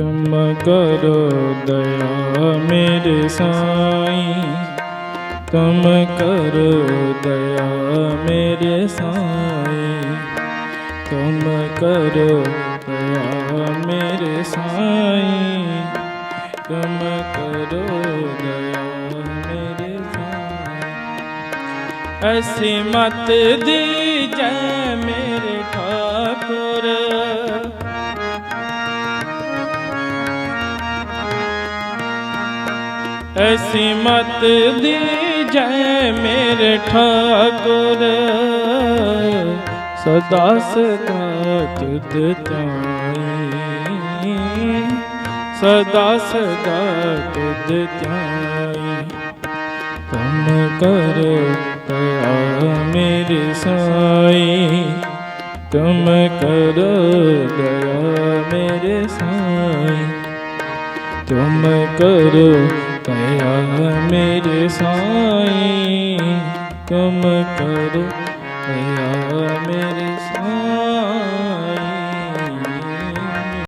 तुम करो दया मेरे साईं, तुम करो दया मेरे साईं, तुम करो दया मेरे साईं, तुम करो दया मेरे साईं। ऐसी मत दीजै मेरे ठाकुर, ऐसी मत दीजै मेरे ठाकुर, सदा सदा तुझ ध्याई, सदा सदा तुझ ध्याई। तुम करो दया मेरे साईं, तुम करो दया मेरे साईं, तुम करो दया मेरे साईं, तुम करो दया मेरे साईं।